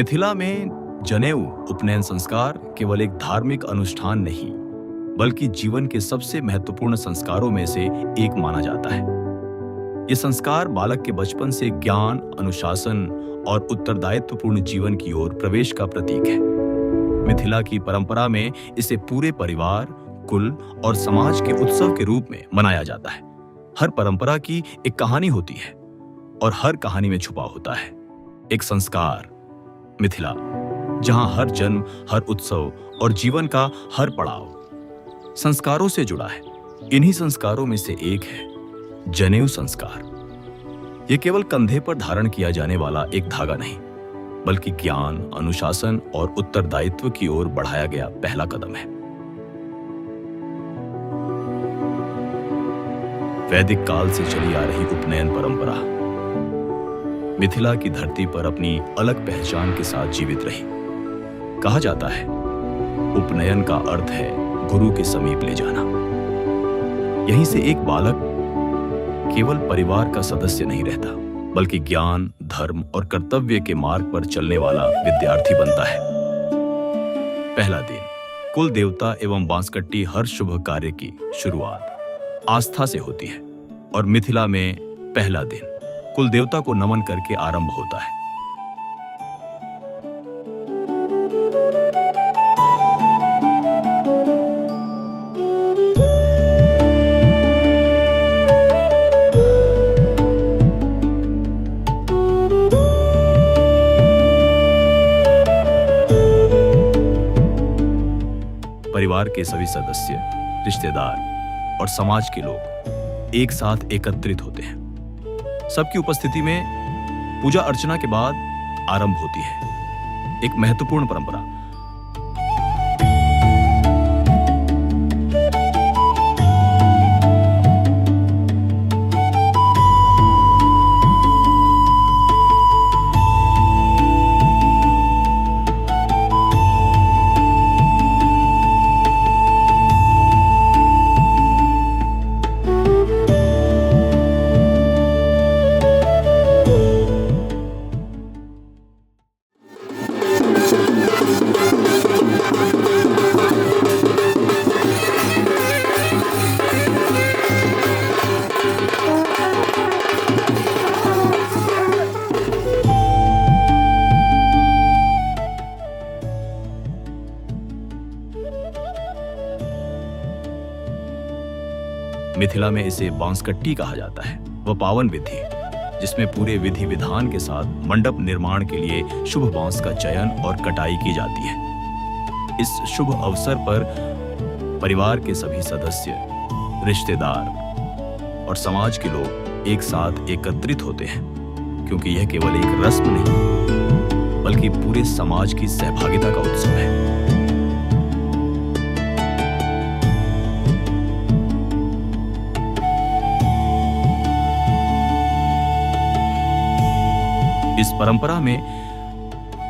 मिथिला में जनेऊ उपनयन संस्कार केवल एक धार्मिक अनुष्ठान नहीं, बल्कि जीवन के सबसे महत्वपूर्ण संस्कारों में से एक माना जाता है। ये संस्कार बालक के बचपन से ज्ञान, अनुशासन और उत्तरदायित्वपूर्ण जीवन की ओर प्रवेश का प्रतीक है। मिथिला की परंपरा में इसे पूरे परिवार, कुल और समाज के उत्सव के रूप में मनाया जाता है। हर परंपरा की एक कहानी होती है और हर कहानी में छुपा होता है एक संस्कार। मिथिला, जहां हर जन्म, हर उत्सव और जीवन का हर पड़ाव संस्कारों से जुड़ा है। इन्हीं संस्कारों में से एक है जनेऊ संस्कार। यह केवल कंधे पर धारण किया जाने वाला एक धागा नहीं, बल्कि ज्ञान, अनुशासन और उत्तरदायित्व की ओर बढ़ाया गया पहला कदम है। वैदिक काल से चली आ रही उपनयन परंपरा मिथिला की धरती पर अपनी अलग पहचान के साथ जीवित रही। कहा जाता है, उपनयन का अर्थ है गुरु के समीप ले जाना। यहीं से एक बालक केवल परिवार का सदस्य नहीं रहता, बल्कि ज्ञान, धर्म और कर्तव्य के मार्ग पर चलने वाला विद्यार्थी बनता है। पहला दिन, कुल देवता एवं बांसकट्टी हर शुभ कार्य की शुरुआत आस्था से होती है और मिथिला में पहला दिन कुल देवता को नमन करके आरंभ होता है। परिवार के सभी सदस्य, रिश्तेदार और समाज के लोग एक साथ एकत्रित होते हैं। सबकी उपस्थिति में पूजा अर्चना के बाद आरंभ होती है एक महत्वपूर्ण परंपरा। मिथिला में इसे बांसकट्टी कहा जाता है। वह पावन विधि जिसमें पूरे विधि विधान के साथ मंडप निर्माण के लिए शुभ बांस का चयन और कटाई की जाती है। इस शुभ अवसर पर परिवार के सभी सदस्य, रिश्तेदार और समाज के लोग एक साथ एकत्रित होते हैं, क्योंकि यह केवल एक रस्म नहीं, बल्कि पूरे समाज की सहभागिता का उत्सव है। इस परंपरा में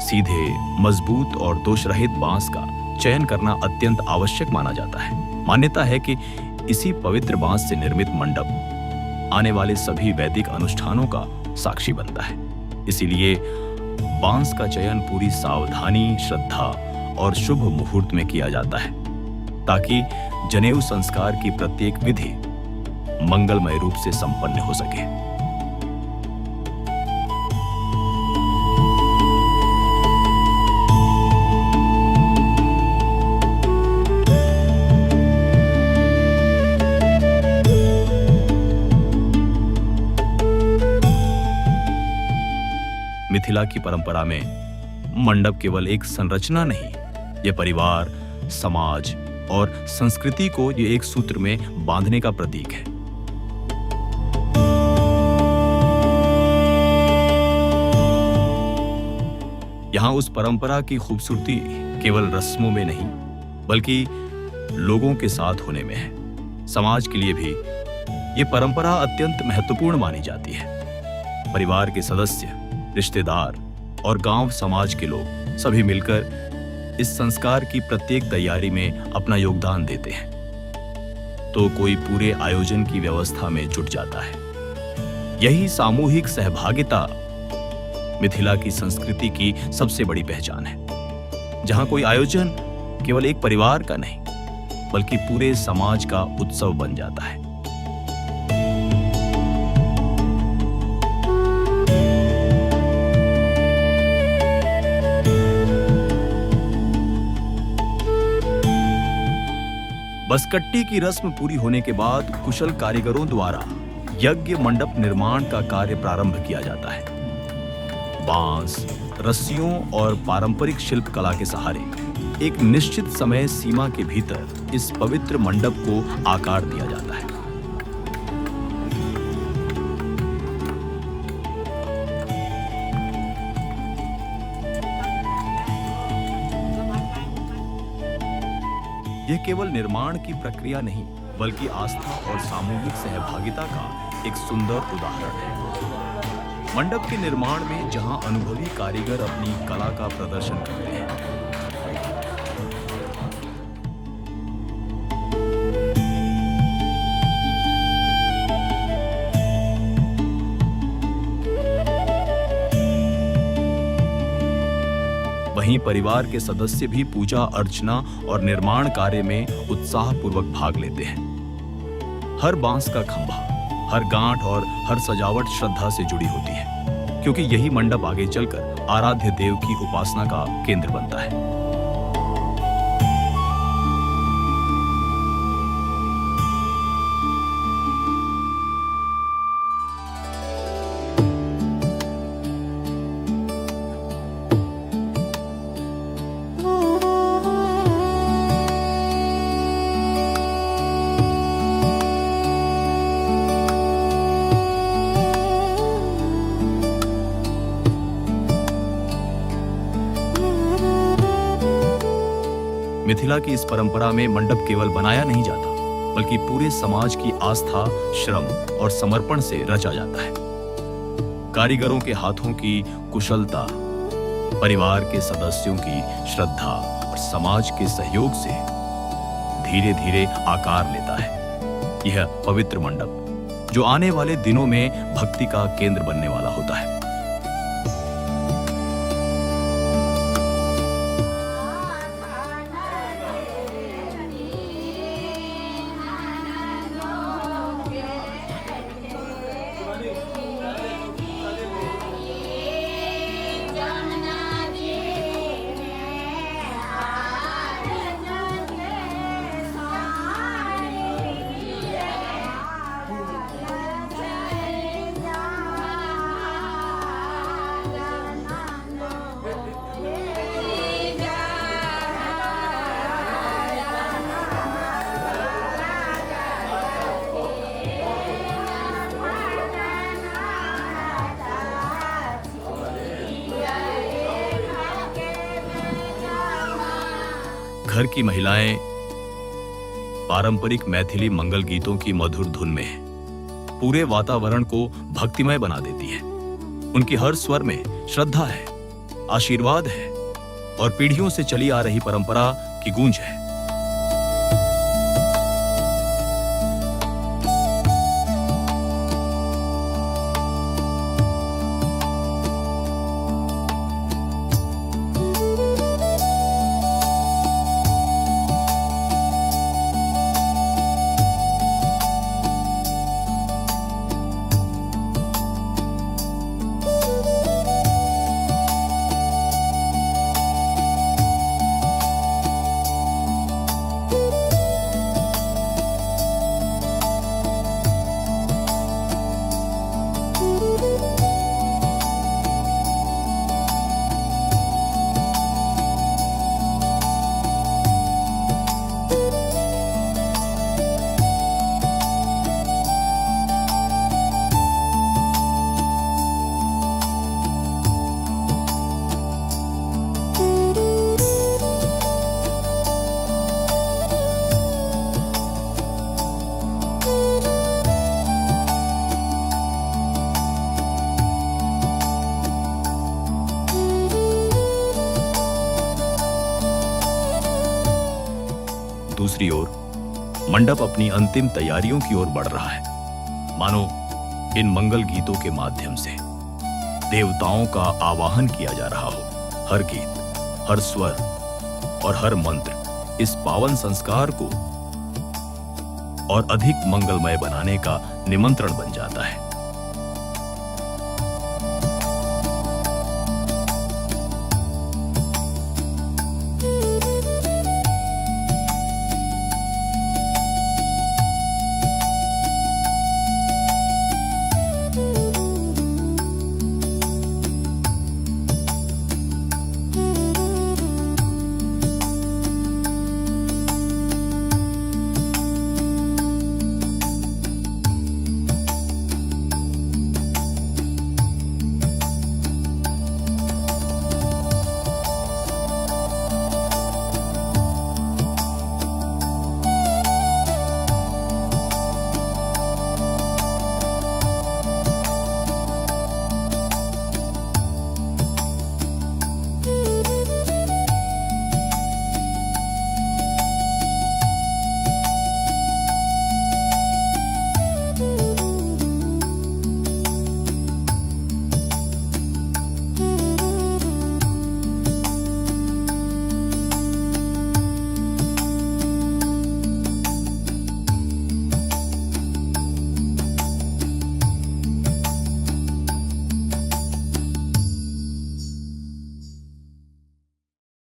सीधे, मजबूत और दोषरहित बांस का चयन करना अत्यंत आवश्यक माना जाता है। मान्यता है कि इसी पवित्र बांस से निर्मित मंडप आने वाले सभी वैदिक अनुष्ठानों का साक्षी बनता है। इसीलिए बांस का चयन पूरी सावधानी, श्रद्धा और शुभ मुहूर्त में किया जाता है, ताकि जनेऊ संस्कार की प्रत्येक विधि मंगलमय रूप से संपन्न हो सके। मिथिला की परंपरा में मंडप केवल एक संरचना नहीं, यह परिवार, समाज और संस्कृति को ये एक सूत्र में बांधने का प्रतीक है। यहां उस परंपरा की खूबसूरती केवल रस्मों में नहीं, बल्कि लोगों के साथ होने में है। समाज के लिए भी ये परंपरा अत्यंत महत्वपूर्ण मानी जाती है। परिवार के सदस्य, रिश्तेदार और गांव समाज के लोग सभी मिलकर इस संस्कार की प्रत्येक तैयारी में अपना योगदान देते हैं। तो कोई पूरे आयोजन की व्यवस्था में जुट जाता है। यही सामूहिक सहभागिता मिथिला की संस्कृति की सबसे बड़ी पहचान है, जहां कोई आयोजन केवल एक परिवार का नहीं बल्कि पूरे समाज का उत्सव बन जाता है। बसकट्टी की रस्म पूरी होने के बाद कुशल कारीगरों द्वारा यज्ञ मंडप निर्माण का कार्य प्रारंभ किया जाता है। बांस, रस्सियों और पारंपरिक शिल्प कला के सहारे एक निश्चित समय सीमा के भीतर इस पवित्र मंडप को आकार दिया जाता है। यह केवल निर्माण की प्रक्रिया नहीं बल्कि आस्था और सामूहिक सहभागिता का एक सुंदर उदाहरण है। मंडप के निर्माण में जहां अनुभवी कारीगर अपनी कला का प्रदर्शन करते हैं, वहीं परिवार के सदस्य भी पूजा अर्चना और निर्माण कार्य में उत्साहपूर्वक भाग लेते हैं। हर बांस का खंभा, हर गांठ और हर सजावट श्रद्धा से जुड़ी होती है, क्योंकि यही मंडप आगे चलकर आराध्य देव की उपासना का केंद्र बनता है। मिथिला की इस परंपरा में मंडप केवल बनाया नहीं जाता बल्कि पूरे समाज की आस्था, श्रम और समर्पण से रचा जाता है। कारीगरों के हाथों की कुशलता, परिवार के सदस्यों की श्रद्धा और समाज के सहयोग से धीरे धीरे आकार लेता है यह पवित्र मंडप, जो आने वाले दिनों में भक्ति का केंद्र बनने वाला होता है। घर की महिलाएं पारंपरिक मैथिली मंगल गीतों की मधुर धुन में पूरे वातावरण को भक्तिमय बना देती है। उनकी हर स्वर में श्रद्धा है, आशीर्वाद है और पीढ़ियों से चली आ रही परंपरा की गूंज है। दूसरी ओर मंडप अपनी अंतिम तैयारियों की ओर बढ़ रहा है, मानो इन मंगल गीतों के माध्यम से देवताओं का आवाहन किया जा रहा हो। हर गीत, हर स्वर और हर मंत्र इस पावन संस्कार को और अधिक मंगलमय बनाने का निमंत्रण बन जाता है।